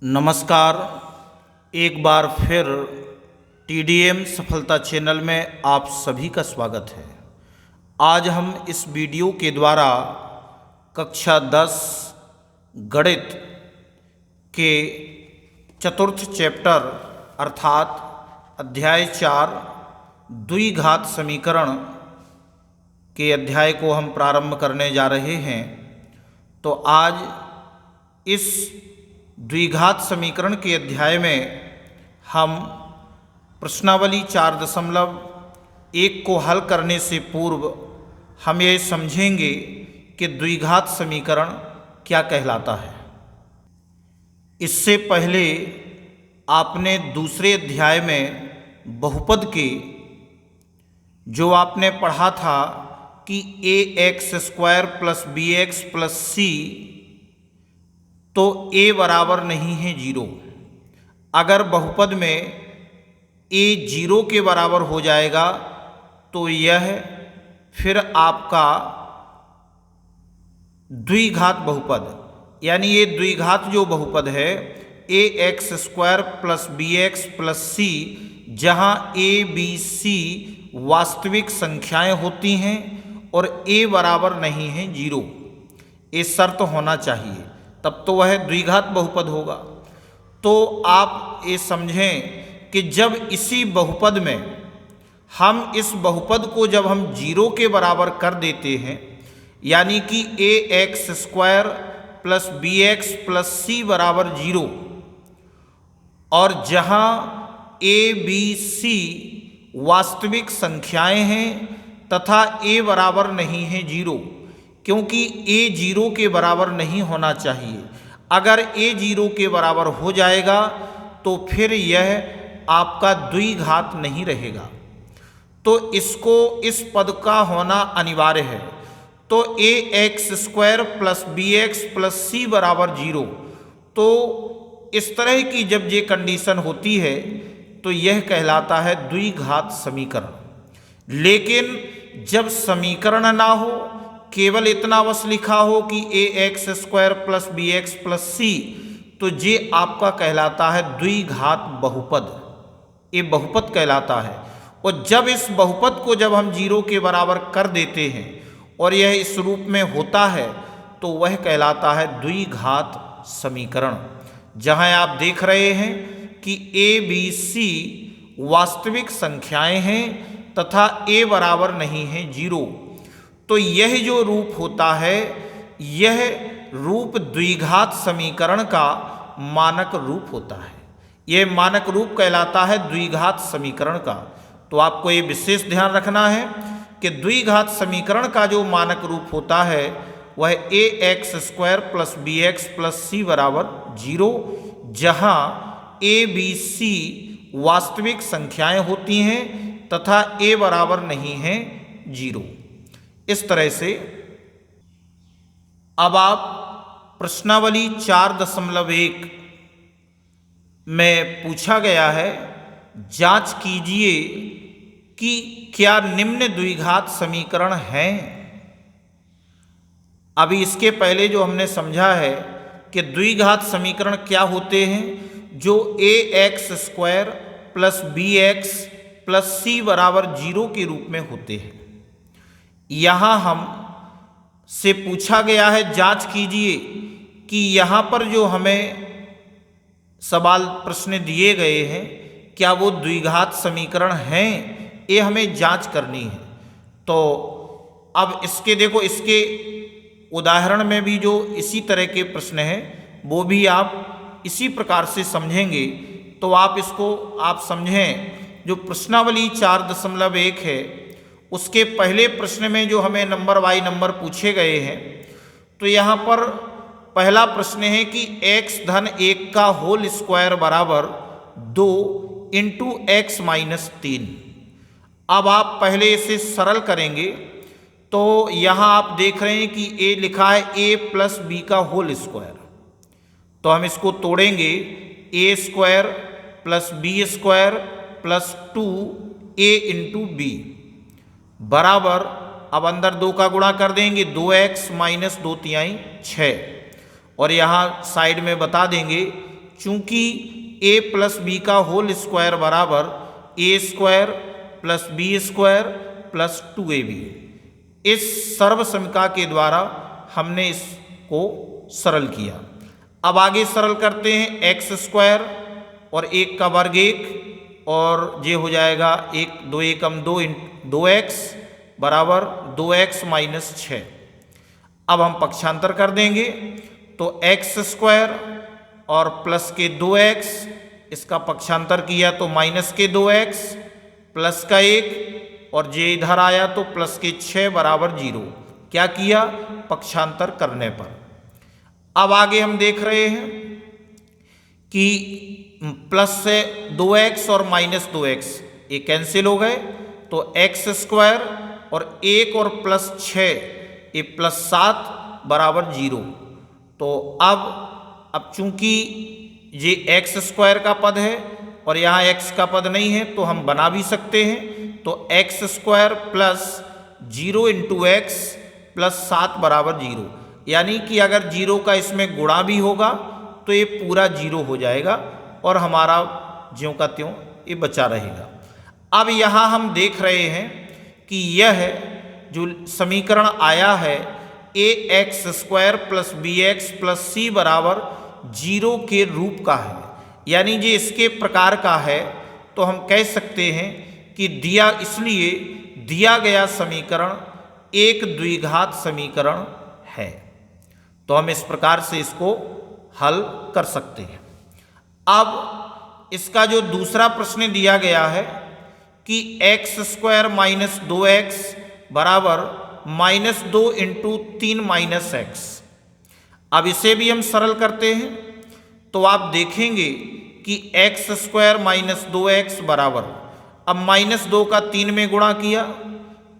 नमस्कार। एक बार फिर TDM सफलता चैनल में आप सभी का स्वागत है। आज हम इस वीडियो के द्वारा कक्षा 10 गणित के चतुर्थ चैप्टर अर्थात अध्याय 4 द्विघात समीकरण के अध्याय को हम प्रारंभ करने जा रहे हैं। तो आज इस द्विघात समीकरण के अध्याय में हम प्रश्नावली 4.1 को हल करने से पूर्व हम ये समझेंगे कि द्विघात समीकरण क्या कहलाता है। इससे पहले आपने दूसरे अध्याय में बहुपद के जो आपने पढ़ा था कि ax² + bx + c तो a बराबर नहीं है 0। अगर बहुपद में a 0 के बराबर हो जाएगा तो यह फिर आपका द्विघात बहुपद यानी ये द्विघात जो बहुपद है ax² + bx + c जहाँ a b c वास्तविक संख्याएं होती हैं और a बराबर नहीं है 0, ये शर्त होना चाहिए, तब तो वह द्विघात बहुपद होगा। तो आप ये समझें कि जब इसी बहुपद में हम इस बहुपद को जब हम 0 के बराबर कर देते हैं यानी कि ax² + bx + c बराबर 0 और जहाँ a b c वास्तविक संख्याएं हैं तथा a बराबर नहीं है 0, क्योंकि a 0 के बराबर नहीं होना चाहिए। अगर a 0 के बराबर हो जाएगा तो फिर यह आपका द्विघात नहीं रहेगा। तो इसको इस पद का होना अनिवार्य है। तो ax² + bx + c बराबर 0, तो इस तरह की जब ये कंडीशन होती है तो यह कहलाता है द्विघात समीकरण। लेकिन जब समीकरण ना हो, केवल इतना बस लिखा हो कि ax² + bx + c, तो ये आपका कहलाता है द्विघात बहुपद, ये बहुपद कहलाता है। और जब इस बहुपद को जब हम 0 के बराबर कर देते हैं और यह इस रूप में होता है तो वह कहलाता है द्विघात समीकरण, जहां आप देख रहे हैं कि a b c वास्तविक संख्याएं हैं तथा a बराबर नहीं है 0। तो यह जो रूप होता है यह रूप द्विघात समीकरण का मानक रूप होता है। यह मानक रूप कहलाता है द्विघात समीकरण का। तो आपको ये विशेष ध्यान रखना है कि द्विघात समीकरण का जो मानक रूप होता है वह ax² + bx + c बराबर 0, जहाँ a b c वास्तविक संख्याएं होती हैं तथा a बराबर नहीं है 0। इस तरह से अब आप प्रश्नावली 4.1 में पूछा गया है, जांच कीजिए कि क्या निम्न द्विघात समीकरण हैं। अभी इसके पहले जो हमने समझा है कि द्विघात समीकरण क्या होते हैं, जो ax² + bx + c बराबर 0 के रूप में होते हैं। यहाँ हम से पूछा गया है, जांच कीजिए कि यहाँ पर जो हमें सवाल प्रश्न दिए गए हैं क्या वो द्विघात समीकरण हैं, ये हमें जांच करनी है। तो अब इसके देखो, इसके उदाहरण में भी जो इसी तरह के प्रश्न हैं वो भी आप इसी प्रकार से समझेंगे। तो आप इसको आप समझें, जो प्रश्नावली 4.1 है उसके पहले प्रश्न में जो हमें नंबर बाई नंबर पूछे गए हैं, तो यहाँ पर पहला प्रश्न है कि x⁻1 का होल स्क्वायर बराबर 2 × x - 3। अब आप पहले इसे सरल करेंगे तो यहाँ आप देख रहे हैं कि a लिखा है a + b का होल स्क्वायर, तो हम इसको तोड़ेंगे a² + b² + 2a × b बराबर, अब अंदर 2 का गुणा कर देंगे 2x - 2 × 6 और यहाँ साइड में बता देंगे चूंकि a प्लस बी का होल स्क्वायर बराबर a square plus b square plus 2ab, इस सर्व समीकरण के द्वारा हमने इसको सरल किया। अब आगे सरल करते हैं, एक्स स्क्वायर और 1 का वर्ग 1 और ये हो जाएगा 1 2 एकम 2 2x बराबर 2x माइनस 6। अब हम पक्षांतर कर देंगे तो एक्स स्क्वायर और प्लस के 2x, इसका पक्षांतर किया तो माइनस के 2x प्लस का 1 और जे इधर आया तो प्लस के 6 बराबर 0। क्या किया? पक्षांतर करने पर। अब आगे हम देख रहे हैं कि प्लस से 2x और माइनस 2x ये कैंसिल हो गए, तो एक्स स्क्वायर और 1 और प्लस 6 ये प्लस 7 बराबर 0। तो अब चूंकि ये एक्स स्क्वायर का पद है और यहाँ x का पद नहीं है तो हम बना भी सकते हैं। तो x square plus 0 into x plus 7 बराबर 0, यानी कि अगर 0 का इसमें गुणा भी होगा तो ये पूरा 0 हो जाएगा और हमारा ज्यों का त्यों ये बचा रहेगा। अब यहाँ हम देख रहे हैं कि यह जो समीकरण आया है a x square plus b x plus c बराबर 0 के रूप का है, यानी जो इसके प्रकार का है। तो हम कह सकते हैं कि इसलिए दिया गया समीकरण एक द्विघात समीकरण है। तो हम इस प्रकार से इसको हल कर सकते हैं। अब इसका जो दूसरा प्रश्न दिया गया है कि एक्स स्क्वायर माइनस 2x बराबर माइनस 2 इंटू 3 माइनस एक्स। अब इसे भी हम सरल करते हैं तो आप देखेंगे कि एक्स स्क्वायर माइनस 2x बराबर, अब माइनस 2 का 3 में गुणा किया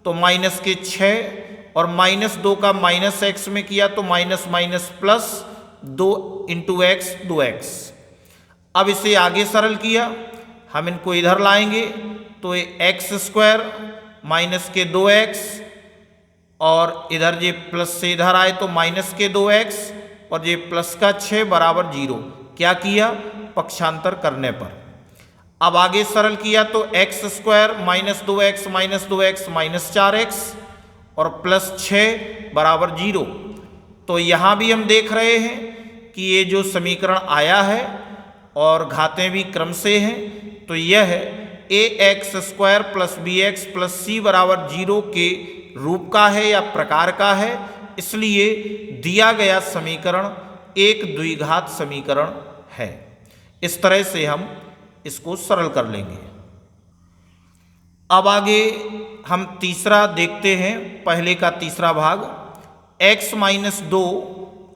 तो माइनस के 6 और माइनस 2 का माइनस x में किया तो minus minus plus 2 into x 2x। अब इसे आगे सरल किया, हम इनको इधर लाएंगे तो ये एक्स स्क्वायर माइनस के 2x और इधर ये प्लस से इधर आए तो माइनस के 2x और ये प्लस का 6 बराबर 0। क्या किया? पक्षांतर करने पर। अब आगे सरल किया तो x square minus 2x minus 4x और प्लस 6 बराबर 0। तो यहाँ भी हम देख रहे हैं कि ये जो समीकरण आया है और घातें भी क्रम से हैं, तो यह है a x square plus b x plus c बराबर 0 के रूप का है या प्रकार का है, इसलिए दिया गया समीकरण एक द्विघात समीकरण है। इस तरह से हम इसको सरल कर लेंगे। अब आगे हम तीसरा देखते हैं, पहले का तीसरा भाग, x minus 2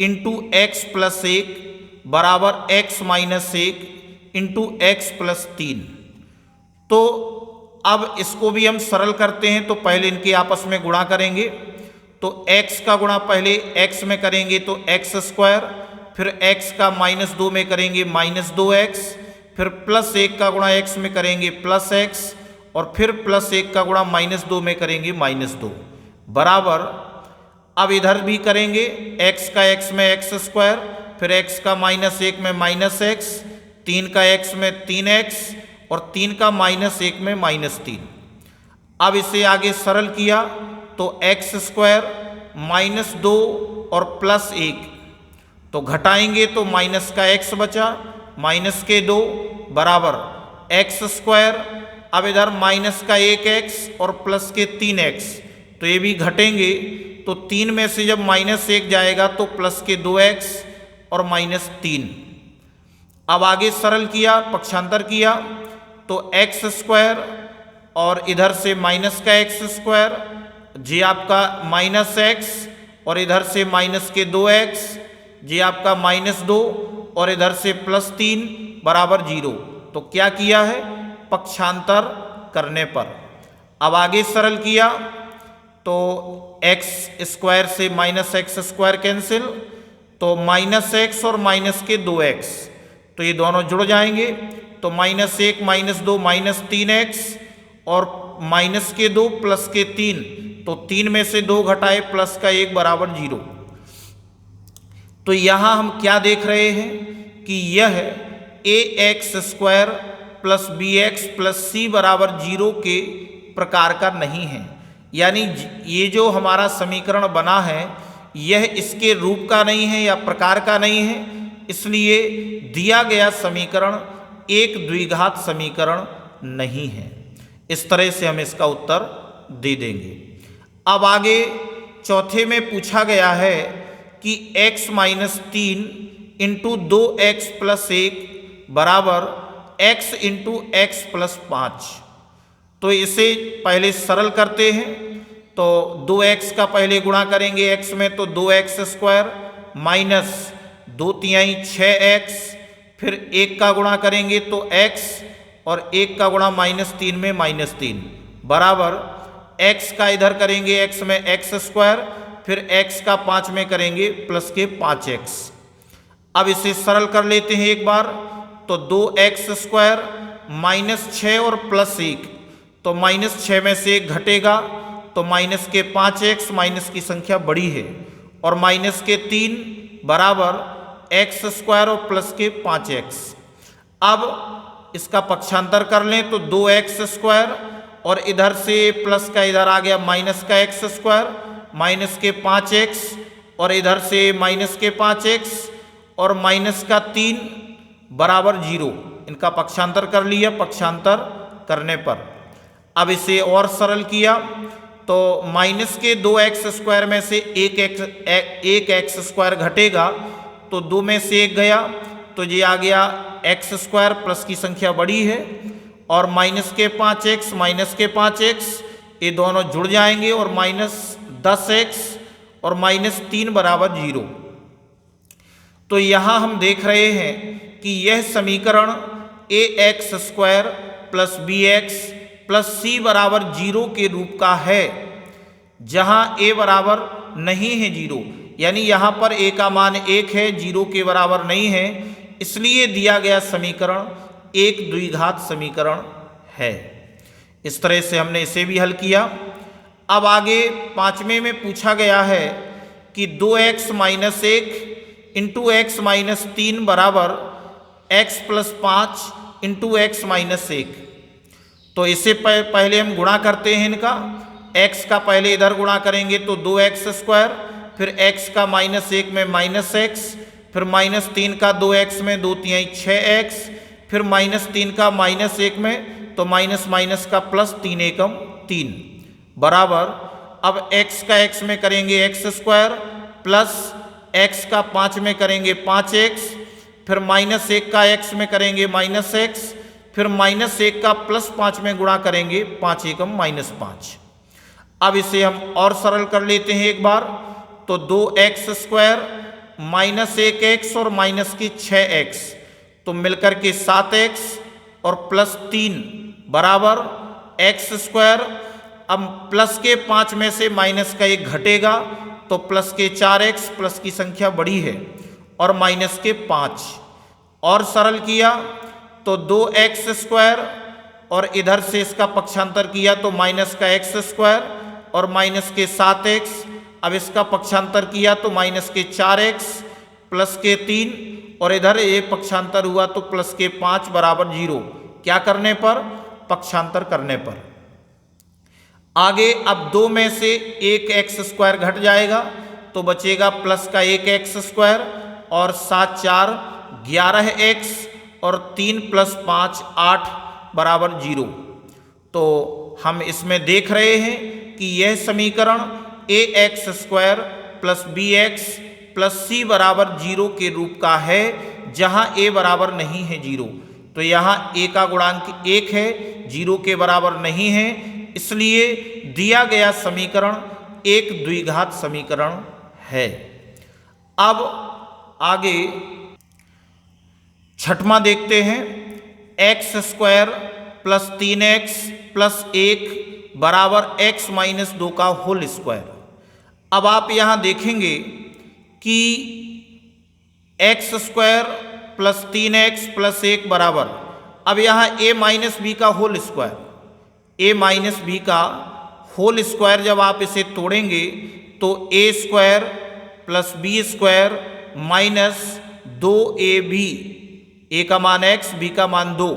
into x plus 1 बराबर x minus 1 into x plus 3। तो अब इसको भी हम सरल करते हैं, तो पहले इनके आपस में गुणा करेंगे। तो x का गुणा पहले x में करेंगे तो एक्स स्क्वायर, फिर x का माइनस 2 में करेंगे माइनस 2x, फिर प्लस 1 का गुणा x में करेंगे प्लस x और फिर प्लस 1 का गुणा माइनस 2 में करेंगे माइनस 2 बराबर। अब इधर भी करेंगे x का x में एक्स स्क्वायर, फिर x का माइनस 1 में माइनस x, 3 का x में 3x और 3 का माइनस 1 में माइनस 3। अब इसे आगे सरल किया तो एक्स स्क्वायर माइनस 2 और प्लस 1, तो घटाएंगे तो माइनस का x बचा माइनस के 2 बराबर एक्स स्क्वायर। अब इधर माइनस का 1x और प्लस के 3x, तो ये भी घटेंगे तो 3 में से जब माइनस 1 जाएगा तो प्लस के 2x और माइनस 3। अब आगे सरल किया, पक्षांतर किया तो एक्स स्क्वायर और इधर से माइनस का एक्स स्क्वायर, जी आपका माइनस x और इधर से माइनस के 2x, जी आपका माइनस 2 और इधर से प्लस 3 बराबर 0। तो क्या किया है? पक्षांतर करने पर। अब आगे सरल किया तो एक्स स्क्वायर से माइनस एक्स स्क्वायर कैंसिल, तो माइनस एक्स और माइनस के 2x, तो ये दोनों जुड़ जाएंगे तो माइनस 1 माइनस 2 माइनस 3x और माइनस के 2 प्लस के 3, तो 3 में से 2 घटाए प्लस का 1 बराबर 0। तो यहाँ हम क्या देख रहे हैं कि यह a x square plus b x plus c बराबर 0 के प्रकार का नहीं है। यानी ये जो हमारा समीकरण बना है यह इसके रूप का नहीं है या प्रकार का नहीं है, इसलिए दिया गया समीकरण एक द्विघात समीकरण नहीं है। इस तरह से हम इसका उत्तर दे देंगे। अब आगे चौथे में पूछा गया है कि x minus 3 into 2x plus 1 बराबर x इंटू एक्स प्लस 5। तो इसे पहले सरल करते हैं। तो 2x का पहले गुणा करेंगे x में, तो 2x स्क्वायर माइनस 2 तिहाई 6x, फिर 1 का गुणा करेंगे तो x और 1 का गुणा -3 में -3 बराबर x का इधर करेंगे x में x स्क्वायर, फिर x का 5 में करेंगे प्लस के 5x। अब इसे सरल कर लेते हैं एक बार। तो 2x स्क्वायर -6 और प्लस 1, तो -6 में से 1 घटेगा तो माइनस के 5x, माइनस की संख्या बड़ी है, और माइनस के 3 बराबर x स्क्वायर और प्लस के 5x। अब इसका पक्षांतर कर लें तो 2x स्क्वायर और इधर से प्लस का इधर आ गया माइनस का x स्क्वायर, माइनस के 5x और इधर से माइनस के 5x और माइनस का 3 बराबर 0। इनका पक्षांतर कर लिया। पक्षांतर करने पर अब इसे और सरल किया तो माइनस के 2x स्क्वायर में से 1x स्क्वायर घटेगा तो 2 में से 1 गया तो ये आ गया x स्क्वायर, प्लस की संख्या बड़ी है, और माइनस के 5x माइनस के 5x ये दोनों जुड़ जाएंगे और -10x और -3 बराबर 0। तो यहाँ हम देख रहे हैं कि यह समीकरण ax square plus bx plus c बराबर 0 के रूप का है, जहाँ a बराबर नहीं है 0। यानी यहाँ पर a का मान 1 है, 0 के बराबर नहीं है, इसलिए दिया गया समीकरण एक द्विघात समीकरण है। इस तरह से हमने इसे भी हल किया। अब आगे पांचवें में पूछा गया है कि 2x minus 1 into x minus 3 बराबर x plus 5 into x minus 1। तो इसे पहले हम गुणा करते हैं इनका। x का पहले इधर गुणा करेंगे तो 2x स्क्वायर, फिर x का -1 में -x, फिर -3 का 2x में 2 तिहाई 6x, फिर -3 का -1 में तो माइनस माइनस का प्लस 3 एकम 3 बराबर। अब x का x में करेंगे x स्क्वायर, प्लस x का 5 में करेंगे 5x, फिर -1 का x में करेंगे -x, फिर -1 का प्लस 5 में गुणा करेंगे 5 एकम -5। अब इसे हम और सरल कर लेते हैं एक बार। तो 2x स्क्वायर -1x और माइनस की 6x, तो मिलकर के 7x और प्लस 3 बराबर x स्क्वायर। अब प्लस के 5 में से माइनस का 1 घटेगा तो प्लस के 4x, प्लस की संख्या बड़ी है, और माइनस के 5 और सरल किया तो 2x स्क्वायर और इधर से इसका पक्षांतर किया तो माइनस का x स्क्वायर और माइनस के 7x। अब इसका पक्षांतर किया तो माइनस के 4x प्लस के 3 और इधर ये पक्षांतर हुआ तो प्लस के 5 बराबर 0। क्या करने पर? पक्षांतर करने पर। आगे अब 2 में से 1x स्क्वायर घट जाएगा तो बचेगा प्लस का 1x स्क्वायर और 7 4 11x और 3 प्लस 5 8 बराबर 0। तो हम इसमें देख रहे हैं कि यह समीकरण ax square plus bx plus c बराबर 0 के रूप का है, जहां a बराबर नहीं है 0। तो यहाँ a का गुणांक 1 है, 0 के बराबर नहीं है, इसलिए दिया गया समीकरण एक द्विघात समीकरण है। अब आगे छठवां देखते हैं। x square plus 3x plus 1 बराबर x माइनस 2 का होल स्क्वायर। अब आप यहाँ देखेंगे कि x square plus 3x plus 1 बराबर, अब यहाँ a माइनस बी का whole square, a minus b का होल स्क्वायर जब आप इसे तोड़ेंगे तो a square plus b square minus 2ab a का मान x, b का मान 2,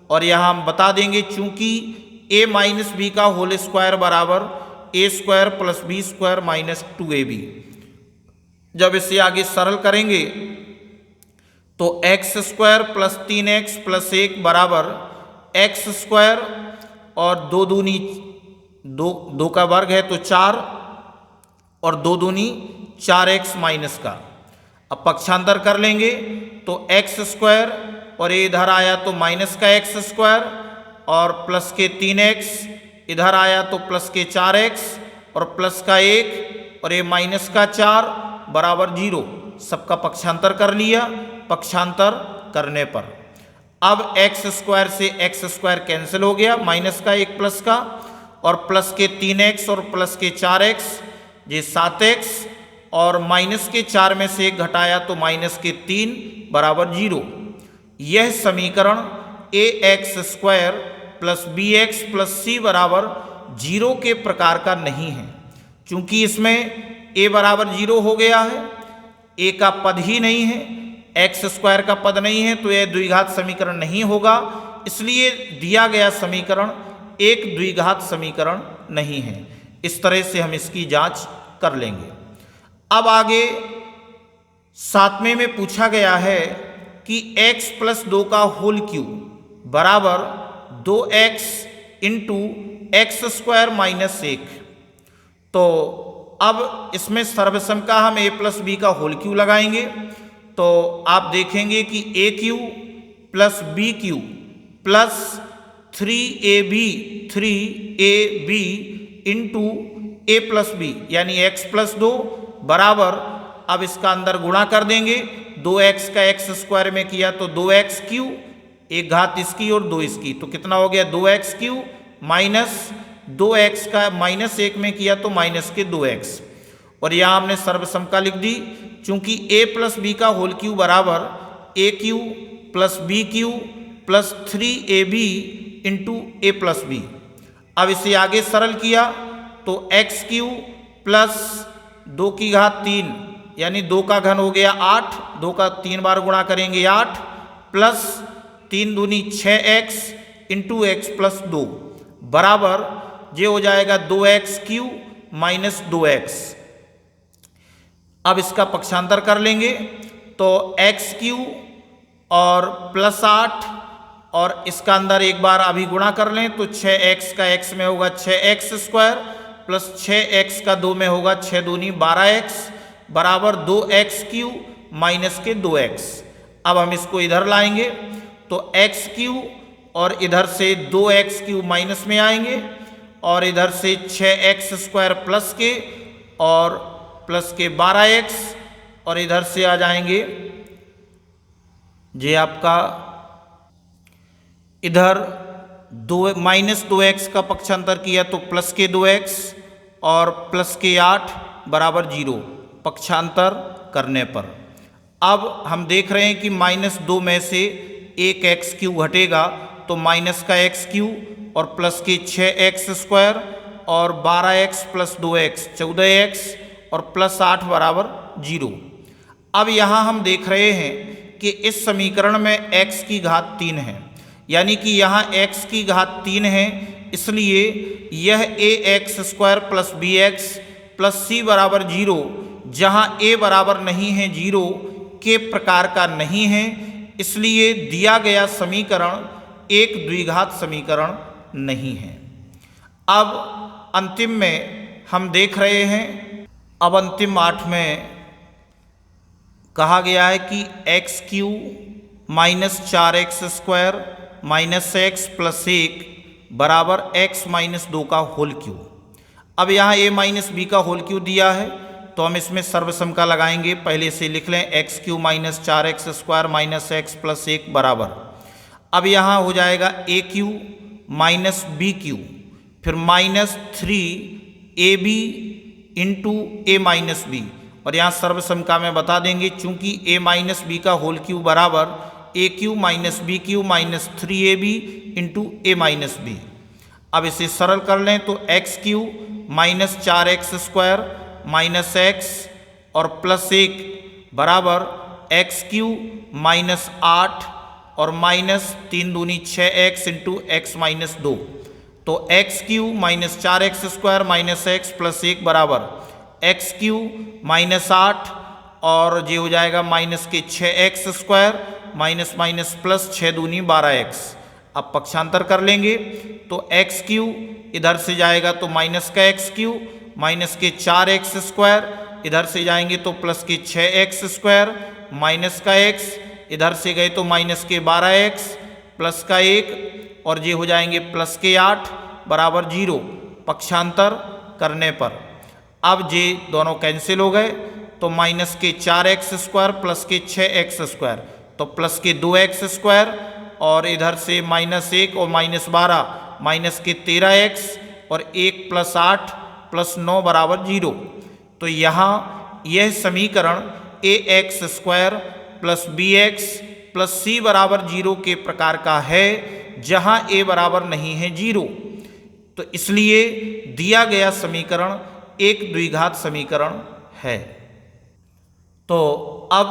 और यहाँ हम बता देंगे चूंकि a माइनस बी का होल स्क्वायर बराबर a square plus b square minus 2ab। जब इसे आगे सरल करेंगे तो x square plus 3x plus 1 बराबर x स्क्वायर, और 2 दूनी 2 का वर्ग है तो 4, और 2 दूनी 4x माइनस का। अब पक्षांतर कर लेंगे तो x स्क्वायर, और ये इधर आया तो माइनस का x स्क्वायर, और प्लस के 3x, इधर आया तो प्लस के 4x, और प्लस का 1, और ये माइनस का 4 बराबर 0। सबका पक्षांतर कर लिया। पक्षांतर करने पर अब x स्क्वायर से x स्क्वायर कैंसिल हो गया, माइनस का 1 प्लस का, और प्लस के 3x और प्लस के 4x, ये 7x, और माइनस के 4 में से 1 घटाया तो माइनस के 3 बराबर 0। यह समीकरण ax square plus bx plus c बराबर 0 के प्रकार का नहीं है। चूंकि इसमें a बराबर 0 हो गया है, a का पद ही नहीं है, x स्क्वायर का पद नहीं है, तो यह द्विघात समीकरण नहीं होगा। इसलिए दिया गया समीकरण एक द्विघात समीकरण नहीं है। इस तरह से हम इसकी जांच कर लेंगे। अब आगे 7वें में पूछा गया है कि x प्लस 2 का होल क्यूब बराबर 2x into x square minus 1। तो अब इसमें सर्वसम का हम a प्लस बी का होल क्यूब लगाएंगे, तो आप देखेंगे कि a cube plus b cube plus 3ab into a plus b यानी x प्लस 2 बराबर, अब इसका अंदर गुणा कर देंगे। 2x का x स्क्वायर में किया तो 2x क्यू, एक घात इसकी और 2 इसकी, तो कितना हो गया 2x क्यू माइनस 2x का माइनस 1 में किया तो माइनस के 2x, और यहाँ हमने सर्वसमता लिख दी। चूंकि a प्लस बी का होल क्यू बराबर a cube plus b cube plus 3ab into a plus b. अब इसे आगे सरल किया तो एक्स क्यू प्लस 2 की घात 3 यानी 2 का घन हो गया 8, 2 का 3 बार गुणा करेंगे 8, प्लस 3 दूनी 6x इंटू एक्स प्लस 2 बराबर ये हो जाएगा 2x क्यू माइनस 2x। अब इसका पक्षांतर कर लेंगे तो एक्स क्यू और प्लस 8, और इसका अंदर एक बार अभी गुणा कर लें तो 6x का x में होगा 6x स्क्वायर प्लस 6x का 2 में होगा 6 दूनी 12x बराबर 2x क्यू माइनस के 2x। अब हम इसको इधर लाएंगे तो x क्यू और इधर से 2x क्यू माइनस में आएंगे, और इधर से 6x स्क्वायर प्लस के और प्लस के 12x, और इधर से आ जाएंगे ये आपका इधर 2 माइनस 2x का पक्षांतर किया तो प्लस के 2x और प्लस के 8 बराबर 0 पक्षांतर करने पर। अब हम देख रहे हैं कि माइनस 2 में से एक एक्स क्यू घटेगा तो माइनस का एक्स क्यू और प्लस के 6x स्क्वायर और 12x प्लस 2x 14x और प्लस 8 बराबर 0। अब यहाँ हम देख रहे हैं कि इस समीकरण में x की घात 3 है, यानी कि यहाँ x की घात 3 है, इसलिए यह ax square plus bx plus c बराबर 0, जहाँ a बराबर नहीं है 0 के प्रकार का नहीं है, इसलिए दिया गया समीकरण एक द्विघात समीकरण नहीं है। अब अंतिम में हम देख रहे हैं, अब अंतिम 8 में कहा गया है कि x cube minus 4x square minus x plus 1 बराबर x माइनस 2 का होल क्यूब। अब यहाँ a माइनस बी का होल क्यूब दिया है तो हम इसमें सर्वसम का लगाएंगे। पहले से लिख लें x cube minus 4x square minus x plus 1 बराबर, अब यहाँ हो जाएगा a cube minus b cube फिर minus 3ab into a minus b, और यहाँ सर्वसम का में बता देंगे चूंकि a माइनस बी का होल क्यूब बराबर a cube minus b cube minus 3ab into a minus b. अब इसे सरल कर लें तो x cube minus 4x square minus x और प्लस 1 बराबर एक्स क्यू माइनस 8 और माइनस 3 दूनी 6x इंटू एक्स माइनस 2, तो x cube minus 4x square minus x plus 1 बराबर एक्स क्यू माइनस 8 और ये हो जाएगा माइनस के 6x square minus minus plus 6 दूनी 12x। अब पक्षांतर कर लेंगे तो एक्स क्यू इधर से जाएगा तो माइनस का एक्स क्यू माइनस के 4x स्क्वायर, इधर से जाएंगे तो प्लस के 6x स्क्वायर माइनस का x, इधर से गए तो माइनस के 12x प्लस का 1 और ये हो जाएंगे प्लस के 8 बराबर 0 पक्षांतर करने पर। अब ये दोनों कैंसिल हो गए तो माइनस के 4x स्क्वायर प्लस के 6x स्क्वायर, तो प्लस के 2x स्क्वायर और इधर से माइनस 1 और माइनस 12 माइनस के 13x और 1 प्लस 8 प्लस 9 बराबर 0। तो यहाँ यह समीकरण ax square plus bx plus c बराबर 0 के प्रकार का है, जहाँ a बराबर नहीं है 0। तो इसलिए दिया गया समीकरण एक द्विघात समीकरण है। तो अब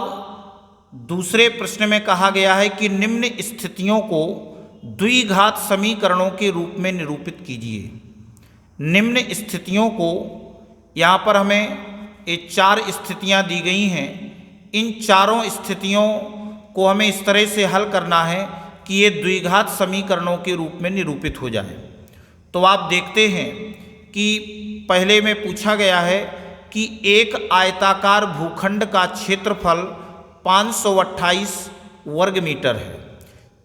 दूसरे प्रश्न में कहा गया है कि निम्न स्थितियों को द्विघात समीकरणों के रूप में निरूपित कीजिए। निम्न स्थितियों को, यहाँ पर हमें ये 4 स्थितियाँ दी गई हैं। इन चारों स्थितियों को हमें इस तरह से हल करना है कि ये द्विघात समीकरणों के रूप में निरूपित हो जाए। तो आप देखते हैं कि पहले में पूछा गया है कि एक आयताकार भूखंड का क्षेत्रफल 528 वर्ग मीटर है।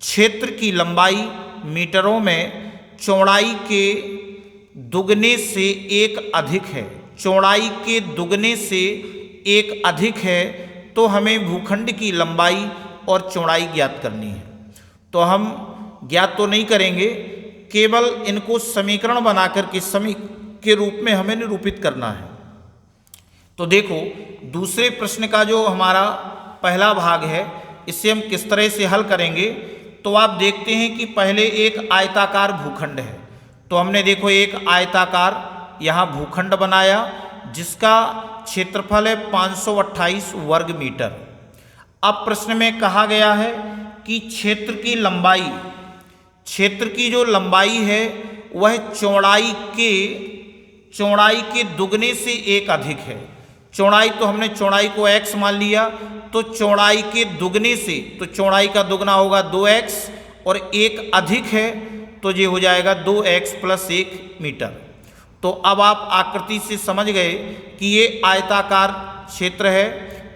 क्षेत्र की लंबाई मीटरों में चौड़ाई के दुगने से एक अधिक है। चौड़ाई के दुगने से एक अधिक है तो हमें भूखंड की लंबाई और चौड़ाई ज्ञात करनी है। तो हम ज्ञात तो नहीं करेंगे, केवल इनको समीकरण बनाकर के रूप में हमें निरूपित करना है। तो देखो दूसरे प्रश्न का जो हमारा पहला भाग है, इसे हम किस तरह से हल करेंगे। तो आप देखते हैं कि पहले एक आयताकार भूखंड है, तो हमने देखो एक आयताकार यहाँ भूखंड बनाया जिसका क्षेत्रफल है 528 वर्ग मीटर। अब प्रश्न में कहा गया है कि क्षेत्र की लंबाई, क्षेत्र की जो लंबाई है वह चौड़ाई के दुगने से एक अधिक है। चौड़ाई तो हमने चौड़ाई को x मान लिया, तो चौड़ाई के दुगने से, तो चौड़ाई का दुगना होगा 2x और एक अधिक है तो ये हो जाएगा 2x प्लस 1 मीटर। तो अब आप आकृति से समझ गए कि ये आयताकार क्षेत्र है,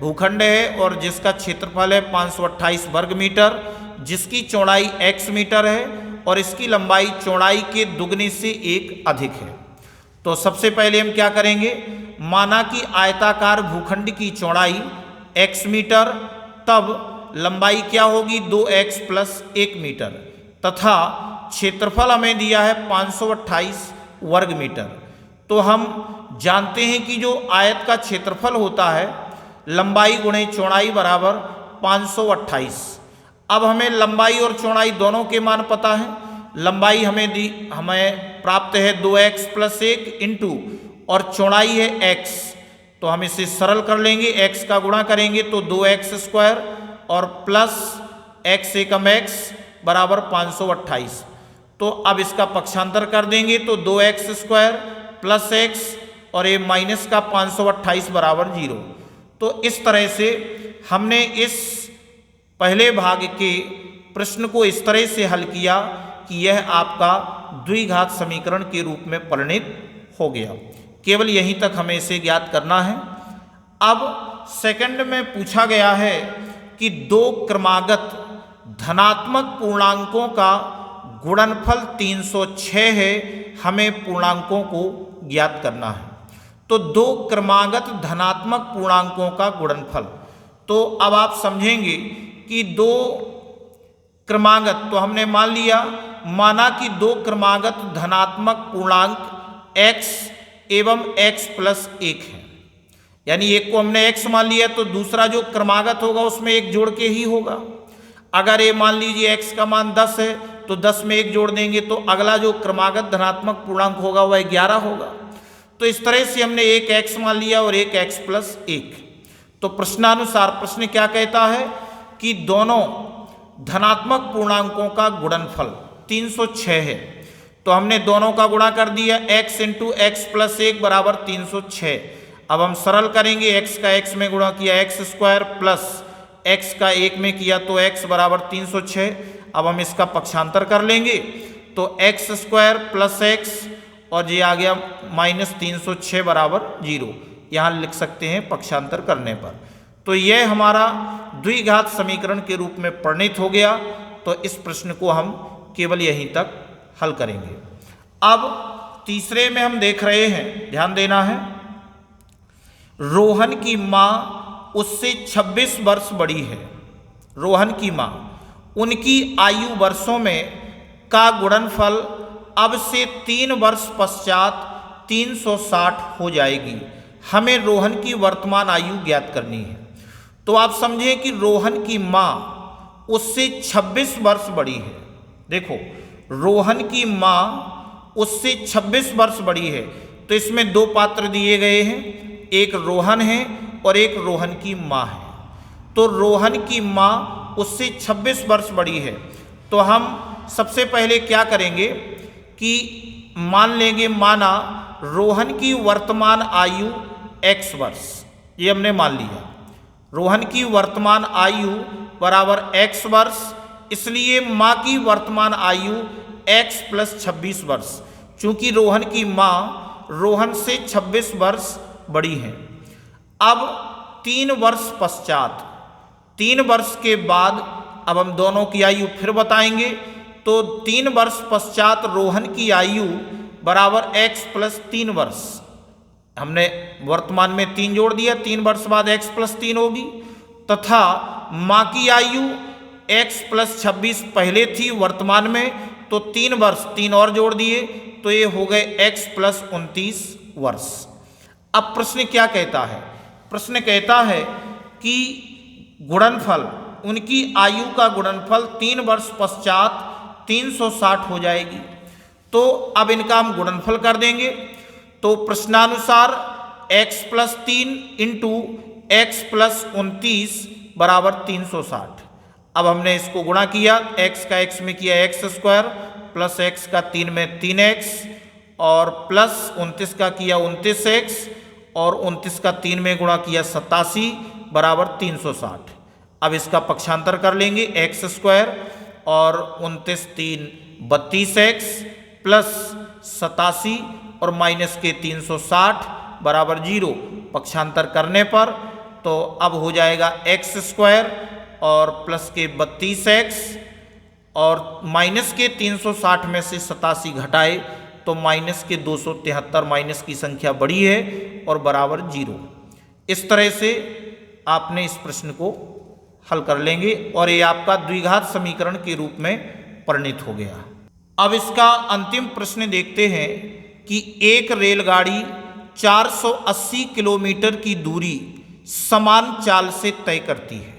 भूखंड है और जिसका क्षेत्रफल है 528 वर्ग मीटर, जिसकी चौड़ाई x मीटर है और इसकी लंबाई चौड़ाई के दुगने से एक अधिक है। तो सबसे पहले हम क्या करेंगे, माना कि आयताकार भूखंड की चौड़ाई x मीटर, तब लंबाई क्या होगी 2x प्लस 1 मीटर, तथा क्षेत्रफल हमें दिया है 528 वर्ग मीटर। तो हम जानते हैं कि जो आयत का क्षेत्रफल होता है लंबाई गुणे चौड़ाई बराबर 528। अब हमें लंबाई और चौड़ाई दोनों के मान पता है। लंबाई हमें प्राप्त है 2x प्लस 1 इंटू और चौड़ाई है x, तो हम इसे सरल कर लेंगे। x का गुणा करेंगे तो 2x स्क्वायर और प्लस x एकम x बराबर 528। तो अब इसका पक्षांतर कर देंगे तो 2x स्क्वायर प्लस x और ये माइनस का 528 बराबर 0। तो इस तरह से हमने इस पहले भाग के प्रश्न को इस तरह से हल किया कि यह आपका द्विघात समीकरण के रूप में परिणित हो गया। केवल यहीं तक हमें इसे ज्ञात करना है। अब सेकंड में पूछा गया है कि दो क्रमागत धनात्मक पूर्णांकों का गुणनफल 306 है, हमें पूर्णांकों को ज्ञात करना है। तो दो क्रमागत धनात्मक पूर्णांकों का गुणनफल, तो अब आप समझेंगे कि दो क्रमागत, तो हमने मान लिया, माना कि दो क्रमागत धनात्मक पूर्णांक x एवं x प्लस 1 है, यानी एक को हमने x मान लिया तो दूसरा जो क्रमागत होगा उसमें एक जोड़ के ही होगा। अगर ये मान लीजिए x का मान 10 है तो 10 में एक जोड़ देंगे तो अगला जो क्रमागत धनात्मक पूर्णांक होगा वह 11 होगा। तो इस तरह से हमने एक x मान लिया और एक x प्लस 1। तो प्रश्नानुसार प्रश्न क्या कहता है कि दोनों धनात्मक पूर्णांकों का गुणनफल 306 है, तो हमने दोनों का गुणा कर दिया, x इंटू एक्स प्लस 1 बराबर 306। अब हम सरल करेंगे, x का x में गुणा किया एक्स स्क्वायर प्लस x का 1 में किया तो x बराबर 306। अब हम इसका पक्षांतर कर लेंगे तो एक्स स्क्वायर प्लस एक्स और ये आ गया माइनस 306 बराबर 0। यहाँ लिख सकते हैं पक्षांतर करने पर। तो यह हमारा द्विघात समीकरण के रूप में परिणत हो गया। तो इस प्रश्न को हम केवल यहीं तक हल करेंगे। अब तीसरे में हम देख रहे हैं, ध्यान देना है, रोहन की माँ उससे 26 वर्ष बड़ी है। रोहन की माँ, उनकी आयु वर्षों में का गुणनफल अब से 3 वर्ष पश्चात 360 हो जाएगी। हमें रोहन की वर्तमान आयु ज्ञात करनी है। तो आप समझें कि रोहन की माँ उससे 26 वर्ष बड़ी है। देखो, रोहन की माँ उससे 26 वर्ष बड़ी है, तो इसमें दो पात्र दिए गए हैं, एक रोहन है और एक रोहन की माँ है। तो रोहन की माँ उससे 26 वर्ष बड़ी है, तो हम सबसे पहले क्या करेंगे कि मान लेंगे, माना रोहन की वर्तमान आयु x वर्ष, ये हमने मान लिया। रोहन की वर्तमान आयु बराबर x वर्ष, इसलिए माँ की वर्तमान आयु x प्लस 26 वर्ष। चूंकि रोहन की माँ रोहन से 26 वर्ष बड़ी है। अब 3 वर्ष पश्चात, 3 वर्ष के बाद, अब हम दोनों की आयु फिर बताएंगे। तो 3 वर्ष पश्चात रोहन की आयु बराबर x प्लस 3 वर्ष। हमने वर्तमान में 3 जोड़ दिया, 3 वर्ष बाद x प्लस 3 होगी, तथा माँ की आयु x प्लस 26 पहले थी वर्तमान में, तो 3 वर्ष 3 और जोड़ दिए, तो ये हो गए x प्लस 29 वर्ष। अब प्रश्न क्या कहता है? प्रश्न कहता है कि गुणनफल, उनकी आयु का गुणनफल 3 वर्ष पश्चात 360 हो जाएगी। तो अब इनका हम गुणनफल कर देंगे। तो प्रश्नानुसार x plus 3 into x plus 29 बराबर 360। अब हमने इसको गुणा किया, x का x में किया एक्स स्क्वायर प्लस x का 3 में 3x और प्लस 29 का किया 29x और 29 का 3 में गुणा किया 87 बराबर 360। अब इसका पक्षांतर कर लेंगे, एक्स स्क्वायर और 29 3 32x प्लस 87 और माइनस के 360 बराबर 0। पक्षांतर करने पर तो अब हो जाएगा एक्स स्क्वायर और प्लस के 32x और माइनस के 360 में से 87 घटाए तो माइनस के 273, माइनस की संख्या बड़ी है और बराबर 0। इस तरह से आपने इस प्रश्न को हल कर लेंगे और ये आपका द्विघात समीकरण के रूप में परिणत हो गया। अब इसका अंतिम प्रश्न देखते हैं कि एक रेलगाड़ी 480 किलोमीटर की दूरी समान चाल से तय करती है।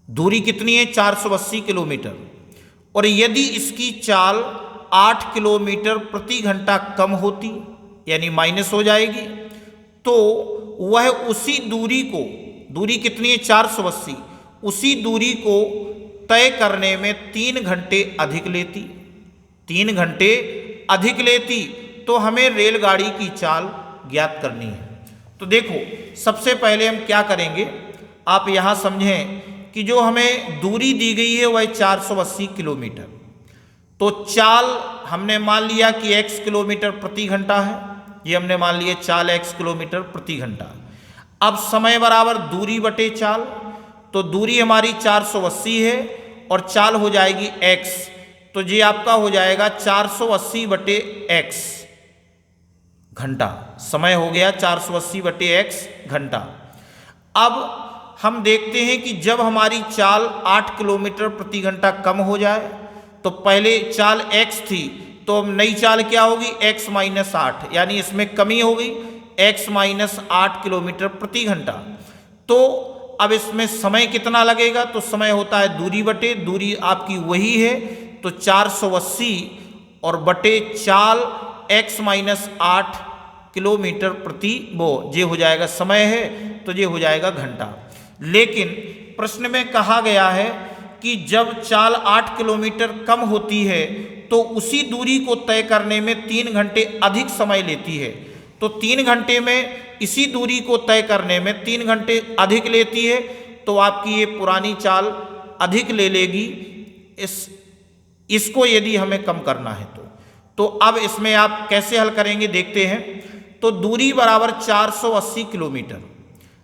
दूरी कितनी है? 480 किलोमीटर। और यदि इसकी चाल 8 किलोमीटर प्रति घंटा कम होती, यानी माइनस हो जाएगी, तो वह उसी दूरी को, दूरी कितनी है? 480, उसी दूरी को तय करने में 3 घंटे अधिक लेती। 3 घंटे अधिक लेती तो हमें रेलगाड़ी की चाल ज्ञात करनी है। तो देखो, सबसे पहले हम क्या करेंगे, आप यहाँ समझें कि जो हमें दूरी दी गई है वह 480 किलोमीटर। तो चाल हमने मान लिया कि x किलोमीटर प्रति घंटा है, ये हमने मान लिया चाल x किलोमीटर प्रति घंटा। अब समय बराबर दूरी बटे चाल, तो दूरी हमारी 480 है और चाल हो जाएगी x, तो ये आपका हो जाएगा 480 बटे x घंटा। समय हो गया 480 बटे x घंटा। अब हम देखते हैं कि जब हमारी चाल 8 किलोमीटर प्रति घंटा कम हो जाए, तो पहले चाल x थी तो नई चाल क्या होगी? x माइनस 8, यानी इसमें कमी हो गई, x माइनस 8 किलोमीटर प्रति घंटा। तो अब इसमें समय कितना लगेगा? तो समय होता है दूरी बटे, दूरी आपकी वही है, तो 480 और बटे चाल x माइनस 8 किलोमीटर प्रति ये हो जाएगा समय है, तो ये हो जाएगा घंटा। लेकिन प्रश्न में कहा गया है कि जब चाल 8 किलोमीटर कम होती है तो उसी दूरी को तय करने में 3 घंटे अधिक समय लेती है। तो 3 घंटे में इसी दूरी को तय करने में 3 घंटे अधिक लेती है, तो आपकी ये पुरानी चाल अधिक ले लेगी इसको यदि हमें कम करना है तो अब इसमें आप कैसे हल करेंगे देखते हैं। तो दूरी बराबर 480 किलोमीटर,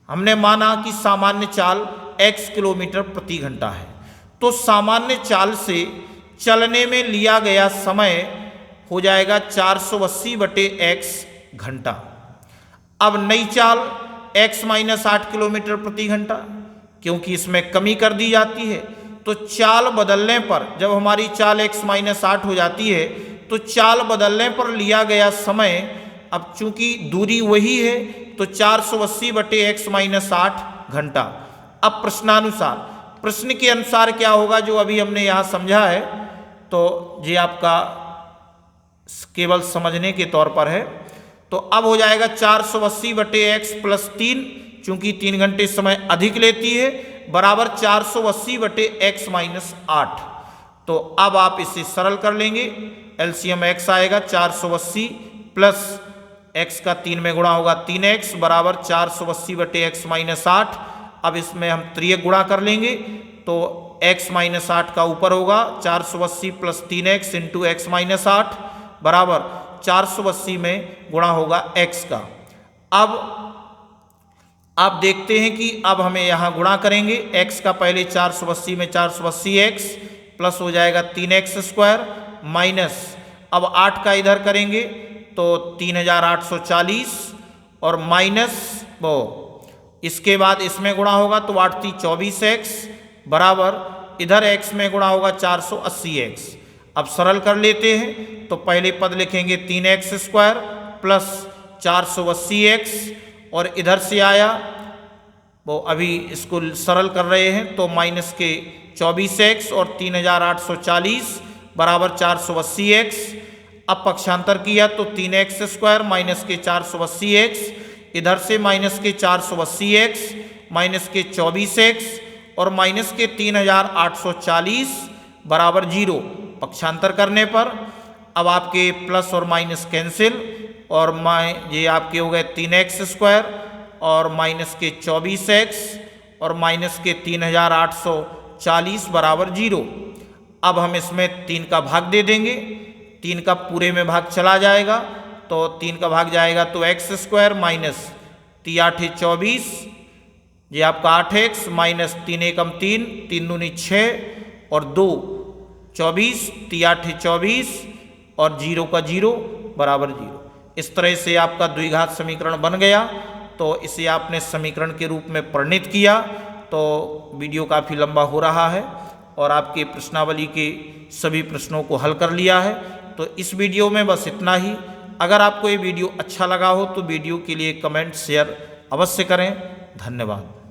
हमने माना कि सामान्य चाल x किलोमीटर प्रति घंटा है, तो सामान्य चाल से चलने में लिया गया समय हो जाएगा 480/x घंटा। अब नई चाल x-8 किलोमीटर प्रति घंटा, क्योंकि इसमें कमी कर दी जाती है, तो चाल बदलने पर जब हमारी चाल x-8 हो जाती है तो चाल बदलने पर लिया गया समय, अब चूंकि दूरी वही है तो 480/x-8 घंटा। अब प्रश्नानुसार, प्रश्न के अनुसार क्या होगा जो अभी हमने यहाँ समझा है, तो ये आपका केवल समझने के तौर पर है। तो अब हो जाएगा 480/x + 3, चूंकि 3 घंटे समय अधिक लेती है, बराबर 480/x - 8। तो अब आप इसे सरल कर लेंगे, एलसीएम x आएगा 480 प्लस x का 3 में गुणा होगा 3x बराबर 480/x - 8। अब इसमें हम त्रियक गुणा कर लेंगे तो x - 8 का ऊपर होगा 480 + 3x × x - 8 बराबर 480 में गुणा होगा x का। अब आप देखते हैं कि अब हमें यहाँ गुणा करेंगे, x का पहले 480 में 480x प्लस हो जाएगा 3x² माइनस, अब 8 का इधर करेंगे तो 3840 और माइनस वो इसके बाद इसमें गुणा होगा तो 8 × 24x बराबर इधर x में गुणा होगा 480x। अब सरल कर लेते हैं तो पहले पद लिखेंगे 3x² प्लस 480x और इधर से आया वो अभी इसको सरल कर रहे हैं तो माइनस के 24x और 3840 बराबर 480x। अब पक्षांतर किया तो 3x² माइनस के 480x, इधर से माइनस के 480x माइनस के 24x और माइनस के 3840 बराबर 0। पक्षांतर करने पर अब आपके प्लस और माइनस कैंसिल और ये आपके हो गए 3x² और माइनस के 24x और माइनस के 3840 बराबर 0। अब हम इसमें 3 का भाग दे देंगे, 3 का पूरे में भाग चला जाएगा तो 3 का भाग जाएगा तो x² माइनस 3 × 8 = 24, ये आपका 8x माइनस 3 × 1 = 3, 3 दूनी 6 और 2 24, 3 × 8 = 24 और 0 का 0 बराबर 0। इस तरह से आपका द्विघात समीकरण बन गया। तो इसे आपने समीकरण के रूप में परिणित किया। तो वीडियो काफ़ी लंबा हो रहा है और आपके प्रश्नावली के सभी प्रश्नों को हल कर लिया है। तो इस वीडियो में बस इतना ही। अगर आपको ये वीडियो अच्छा लगा हो तो वीडियो के लिए कमेंट शेयर अवश्य करें। धन्यवाद।